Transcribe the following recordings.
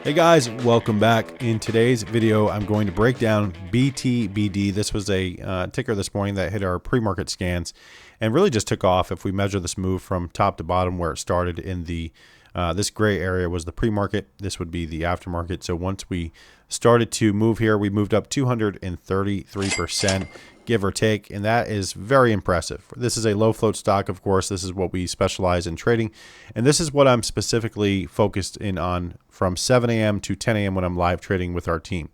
Hey guys, welcome back. In today's video, I'm going to break down BTBD. This was a ticker this morning that hit our pre-market scans and really just took off. If we measure this move from top to bottom, where it started in the this gray area was the pre-market. This would be the aftermarket. So once we started to move here, we moved up 233%, give or take, and that is very impressive. This is a low float stock, of course. This is what we specialize in trading, and this is what I'm specifically focused in on from 7 a.m. to 10 a.m. when I'm live trading with our team.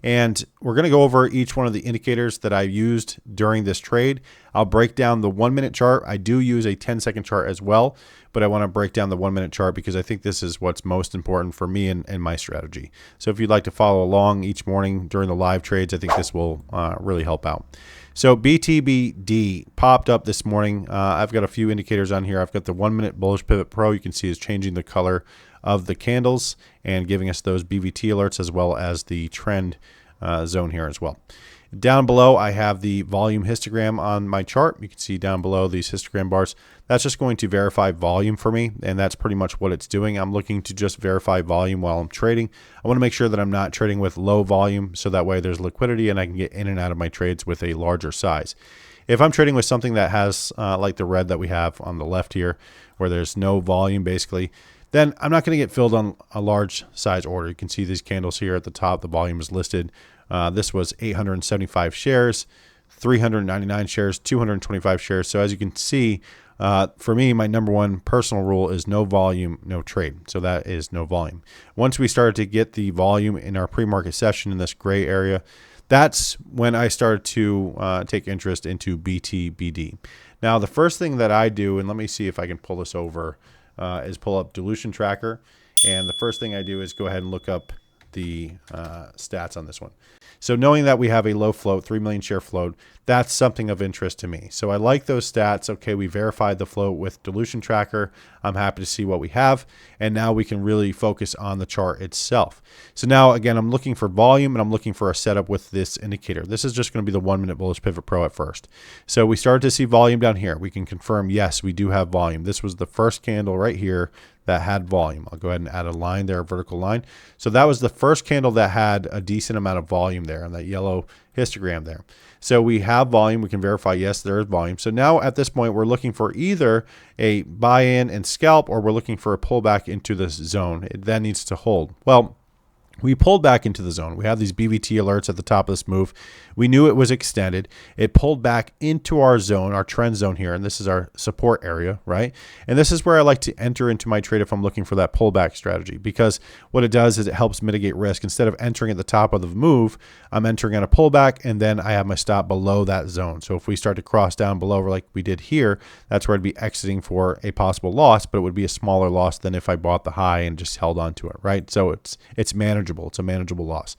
And we're going to go over each one of the indicators that I used during this trade. I'll break down the 1 minute chart. I do use a 10-second chart as well, but I want to break down the 1 minute chart because I think this is what's most important for me and my strategy. So if you'd like to follow along each morning during the live trades, I think this will really help out. So BTBD popped up this morning. I've got a few indicators on here. I've got the 1 minute Bullish Pivot Pro. You can see is changing the color of the candles and giving us those BVT alerts as well as the trend zone here as well. Down below, I have the volume histogram on my chart. You can see down below these histogram bars. That's just going to verify volume for me, and that's pretty much what it's doing. I'm looking to just verify volume while I'm trading. I want to make sure that I'm not trading with low volume, so that way there's liquidity and I can get in and out of my trades with a larger size. If I'm trading with something that has like the red that we have on the left here, where there's no volume basically, then I'm not going to get filled on a large size order. You can see these candles here at the top. The volume is listed. This was 875 shares, 399 shares, 225 shares. So as you can see, for me, my number one personal rule is no volume, no trade. So that is no volume. Once we started to get the volume in our pre-market session in this gray area, that's when I started to take interest into BTBD. Now, the first thing that I do, and let me see if I can pull this over, is pull up dilution tracker. And the first thing I do is go ahead and look up the stats on this one. So knowing that we have a low float, 3 million share float, that's something of interest to me. So I like those stats. Okay, we verified the float with dilution tracker. I'm happy to see what we have. And now we can really focus on the chart itself. So now, again, I'm looking for volume and I'm looking for a setup with this indicator. This is just going to be the 1 minute Bullish Pivot Pro at first. So we started to see volume down here. We can confirm, yes, we do have volume. This was the first candle right here that had volume. I'll go ahead and add a line there, a vertical line. So that was the first candle that had a decent amount of volume there on that yellow histogram there. So we have volume. We can verify, yes, there is volume. So now at this point, we're looking for either a buy-in and scalp, or we're looking for a pullback into this zone. That needs to hold. Well, we pulled back into the zone. We have these BVT alerts at the top of this move. We knew it was extended. It pulled back into our zone, our trend zone here, and this is our support area, right? And this is where I like to enter into my trade if I'm looking for that pullback strategy, because what it does is it helps mitigate risk. Instead of entering at the top of the move, I'm entering on a pullback, and then I have my stop below that zone. So if we start to cross down below like we did here, that's where I'd be exiting for a possible loss, but it would be a smaller loss than if I bought the high and just held on to it, right? So it's manageable. It's a manageable loss.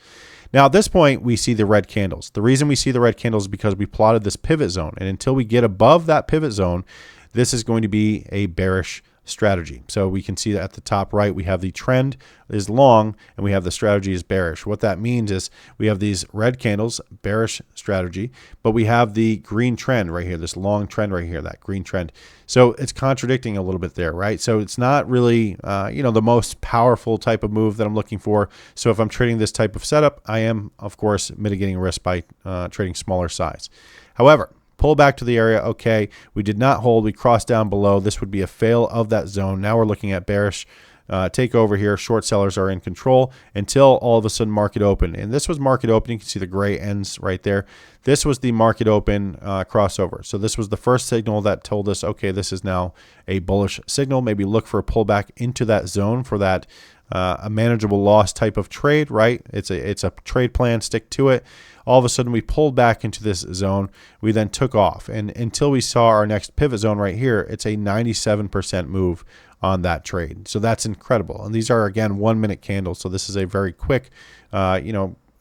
Now at this point, we see the red candles. The reason we see the red candles is because we plotted this pivot zone. And until we get above that pivot zone, this is going to be a bearish strategy. So we can see that at the top right, we have the trend is long and we have the strategy is bearish. What that means is we have these red candles, bearish strategy, but we have the green trend right here, this long trend right here, that green trend. So it's contradicting a little bit there, right? So it's not really, the most powerful type of move that I'm looking for. So if I'm trading this type of setup, I am, of course, mitigating risk by trading smaller size. However, pull back to the area. Okay, we did not hold. We crossed down below. This would be a fail of that zone. Now we're looking at bearish takeover here. Short sellers are in control until all of a sudden market open. And this was market open. You can see the gray ends right there. This was the market open crossover. So this was the first signal that told us, okay, this is now a bullish signal. Maybe look for a pullback into that zone for that a manageable loss type of trade, right? It's a trade plan, stick to it. All of a sudden we pulled back into this zone. We then took off, and until we saw our next pivot zone right here, it's a 97% move on that trade. So that's incredible. And these are, again, 1 minute candles. So this is a very quick,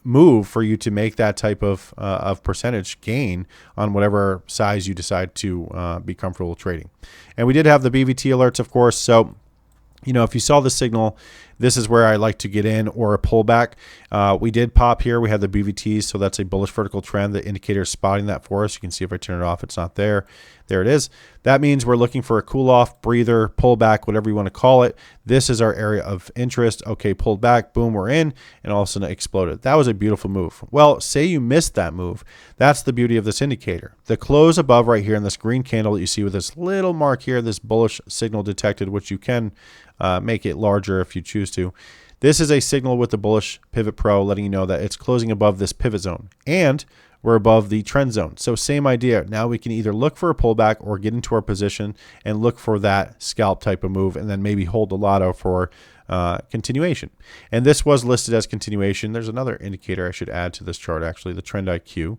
move for you to make that type of percentage gain on whatever size you decide to be comfortable trading. And we did have the BVT alerts, of course. So if you saw the signal This is where I like to get in, or a pullback. We did pop here. We have the BVTs, so that's a bullish vertical trend. The indicator is spotting that for us. You can see if I turn it off, it's not there. There it is. That means we're looking for a cool off, breather, pullback, whatever you want to call it. This is our area of interest. Okay, pulled back, boom, we're in, and all of a sudden it exploded. That was a beautiful move. Well, say you missed that move. That's the beauty of this indicator. The close above right here in this green candle that you see with this little mark here, this bullish signal detected, which you can make it larger if you choose to. This is a signal with the Bullish Pivot Pro letting you know that it's closing above this pivot zone, and we're above the trend zone. So same idea. Now we can either look for a pullback or get into our position and look for that scalp type of move, and then maybe hold a lotto for continuation. And this was listed as continuation. There's another indicator I should add to this chart, actually, the Trend IQ.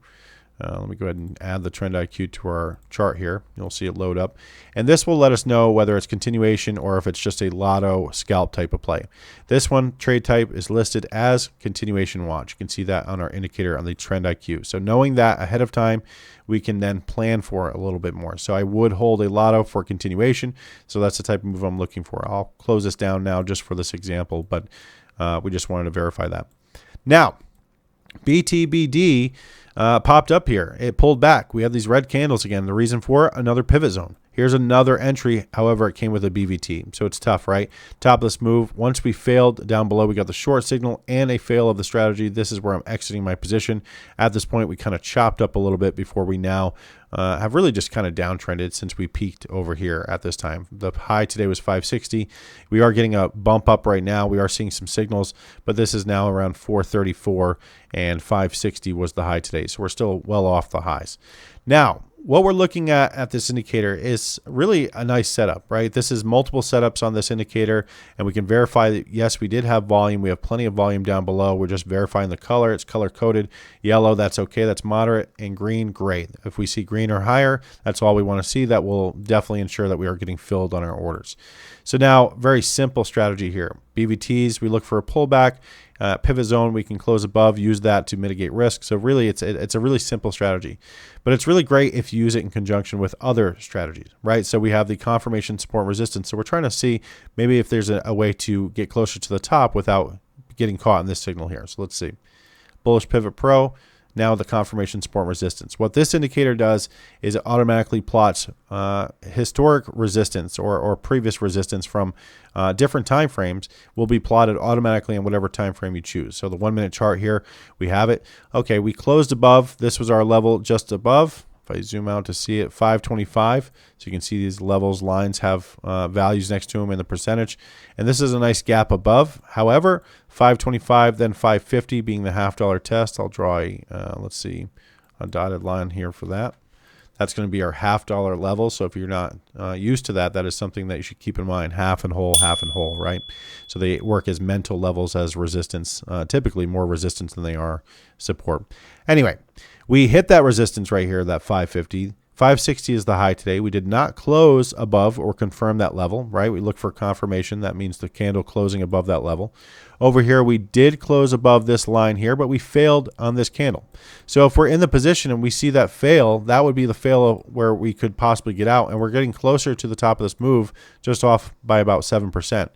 Let me go ahead and add the Trend IQ to our chart here. You'll see it load up. And this will let us know whether it's continuation or if it's just a lotto scalp type of play. This one, trade type, is listed as continuation watch. You can see that on our indicator on the Trend IQ. So knowing that ahead of time, we can then plan for it a little bit more. So I would hold a lotto for continuation. So that's the type of move I'm looking for. I'll close this down now just for this example, but we just wanted to verify that. Now, BTBD popped up here. It pulled back. We have these red candles again. The reason for it, another pivot zone. Here's another entry. However, it came with a BVT. So it's tough, right? Top of this move. Once we failed down below, we got the short signal and a fail of the strategy. This is where I'm exiting my position. At this point, we kind of chopped up a little bit before we now have really just kind of downtrended since we peaked over here at this time. The high today was 560. We are getting a bump up right now. We are seeing some signals, but this is now around 434, and 560 was the high today. So we're still well off the highs. Now, what we're looking at this indicator is really a nice setup, right? This is multiple setups on this indicator, and we can verify that, yes, we did have volume. We have plenty of volume down below. We're just verifying the color. It's color-coded. Yellow, that's okay. That's moderate. And green, great. If we see green or higher, that's all we want to see. That will definitely ensure that we are getting filled on our orders. So now, very simple strategy here. BVTs, we look for a pullback. Pivot zone, we can close above, use that to mitigate risk. So really, it's a really simple strategy, but it's really great if you use it in conjunction with other strategies, right? So we have the confirmation, support, resistance. So we're trying to see maybe if there's a way to get closer to the top without getting caught in this signal here. So let's see. Bullish Pivot Pro. Now the confirmation, support, resistance. What this indicator does is it automatically plots historic resistance or previous resistance from different time frames will be plotted automatically in whatever time frame you choose. So the 1 minute chart here, we have it. Okay, we closed above. This was our level just above. If I zoom out to see it, 525. So you can see these levels, lines have values next to them in the percentage. And this is a nice gap above. However, 525, then 550 being the $half test. I'll draw a, let's see, a dotted line here for that. That's going to be our $half level. So if you're not used to that, that is something that you should keep in mind. Half and whole, right? So they work as mental levels as resistance, typically more resistance than they are support. Anyway, we hit that resistance right here, that 550. 560 is the high today. We did not close above or confirm that level, right? We look for confirmation. That means the candle closing above that level. Over here, we did close above this line here, but we failed on this candle. So if we're in the position and we see that fail, that would be the fail where we could possibly get out. And we're getting closer to the top of this move, just off by about 7%.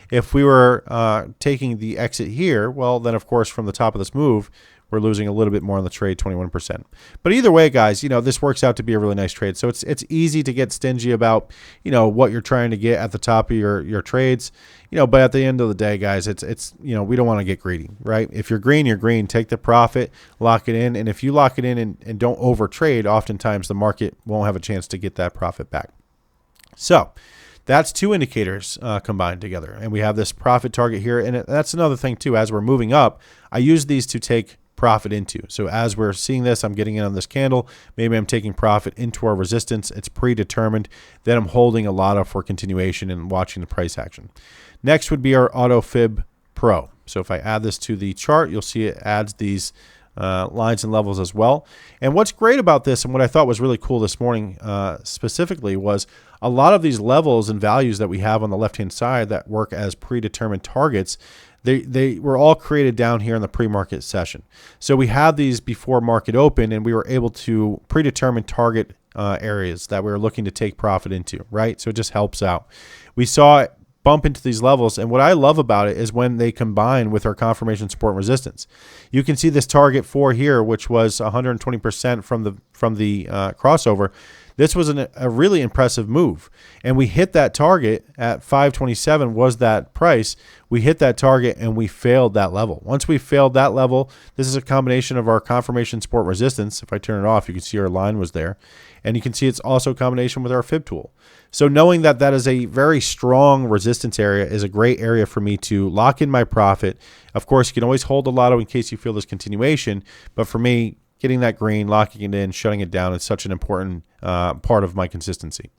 If we were taking the exit here, well, then of course, from the top of this move, we're losing a little bit more on the trade, 21%. But either way, guys, this works out to be a really nice trade. So it's easy to get stingy about, what you're trying to get at the top of your trades, but at the end of the day, guys, it's we don't want to get greedy, right? If you're green, you're green. Take the profit, lock it in. And if you lock it in and don't over trade, oftentimes the market won't have a chance to get that profit back. So that's two indicators combined together. And we have this profit target here. And that's another thing too, as we're moving up, I use these to take profit into. So as we're seeing this, I'm getting in on this candle. Maybe I'm taking profit into our resistance. It's predetermined. Then I'm holding a lot for continuation and watching the price action. Next would be our Auto Fib Pro. So if I add this to the chart, you'll see it adds these lines and levels as well. And what's great about this, and what I thought was really cool this morning specifically, was a lot of these levels and values that we have on the left-hand side that work as predetermined targets. They were all created down here in the pre-market session. So we had these before market open, and we were able to predetermine target areas that we were looking to take profit into, right? So it just helps out. We saw bump into these levels. And what I love about it is when they combine with our confirmation support and resistance. You can see this target 4 here, which was 120% from the crossover. This was a really impressive move. And we hit that target at 527 was that price. We hit that target and we failed that level. Once we failed that level, this is a combination of our confirmation support resistance. If I turn it off, you can see our line was there. And you can see it's also a combination with our fib tool. So knowing that that is a very strong resistance area is a great area for me to lock in my profit. Of course, you can always hold a lotto in case you feel this continuation. But for me, getting that green, locking it in, shutting it down is such an important part of my consistency.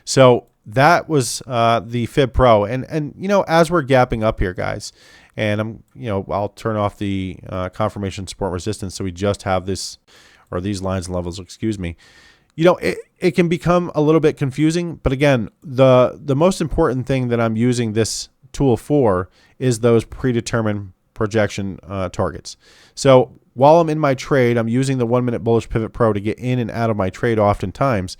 So that was the Fib Pro. And you know, as we're gapping up here, guys, and I'll turn off the confirmation support resistance so we just have this, or these lines and levels, excuse me. You know, it can become a little bit confusing, but again, the most important thing that I'm using this tool for is those predetermined projection targets. So while I'm in my trade, I'm using the 1 minute Bullish Pivot Pro to get in and out of my trade oftentimes.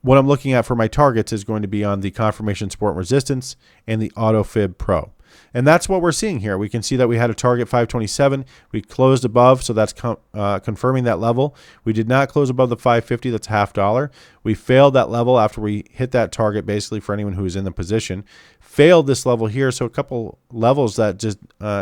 What I'm looking at for my targets is going to be on the confirmation support and resistance and the Auto Fib Pro. And that's what we're seeing here. We can see that we had a target 527. We closed above, so that's confirming that level. We did not close above the 550. That's $0.50. We failed that level after we hit that target, basically for anyone who is in the position. Failed this level here, so a couple levels that just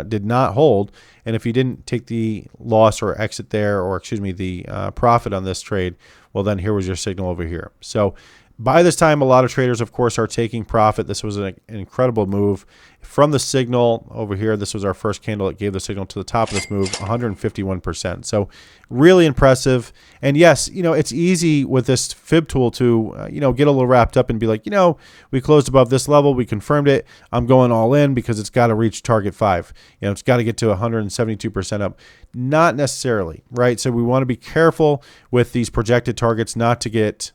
did not hold. And if you didn't take the loss or exit there, or excuse me, the profit on this trade, well, then here was your signal over here. So by this time, a lot of traders, of course, are taking profit. This was an incredible move. From the signal over here, this was our first candle that gave the signal to the top of this move, 151%. So really impressive. And yes, you know, it's easy with this fib tool to, get a little wrapped up and be like, we closed above this level. We confirmed it. I'm going all in because it's got to reach target 5. It's got to get to 172% up. Not necessarily, right? So we want to be careful with these projected targets not to get,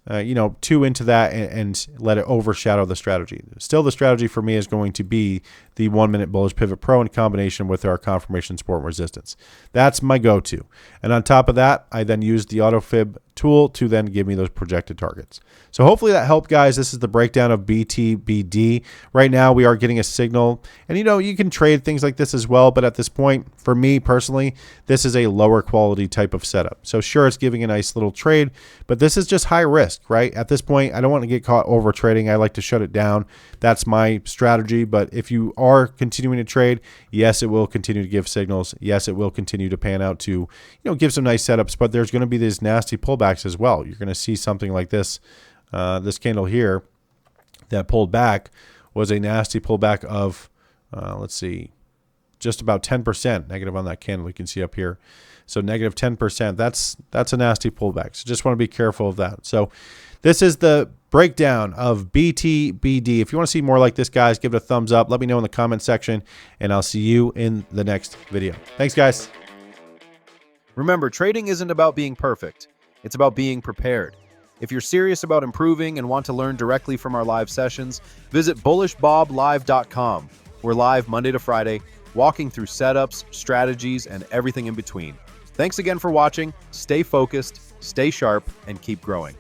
too into that and let it overshadow the strategy. Still, the strategy for me is going to be the 1 minute Bullish Pivot Pro in combination with our confirmation support and resistance. That's my go-to. And on top of that, I then use the Auto Fib tool to then give me those projected targets. So hopefully that helped, guys. This is the breakdown of BTBD. Right now we are getting a signal, and you can trade things like this as well, but at this point, for me personally, this is a lower quality type of setup. So sure, it's giving a nice little trade, but this is just high risk, right? At this point, I don't want to get caught over trading. I like to shut it down. That's my strategy. But if you are continuing to trade, yes, it will continue to give signals. Yes, it will continue to pan out to, give some nice setups, but there's going to be these nasty pullbacks as well. You're going to see something like this. This candle here that pulled back was a nasty pullback of, let's see, just about 10% negative on that candle. You can see up here. So negative 10%. That's a nasty pullback. So just want to be careful of that. So this is the breakdown of BTBD. If you want to see more like this, guys, give it a thumbs up. Let me know in the comment section, and I'll see you in the next video. Thanks, guys. Remember, trading isn't about being perfect. It's about being prepared. If you're serious about improving and want to learn directly from our live sessions, visit bullishboblive.com. We're live Monday to Friday, walking through setups, strategies, and everything in between. Thanks again for watching. Stay focused, stay sharp, and keep growing.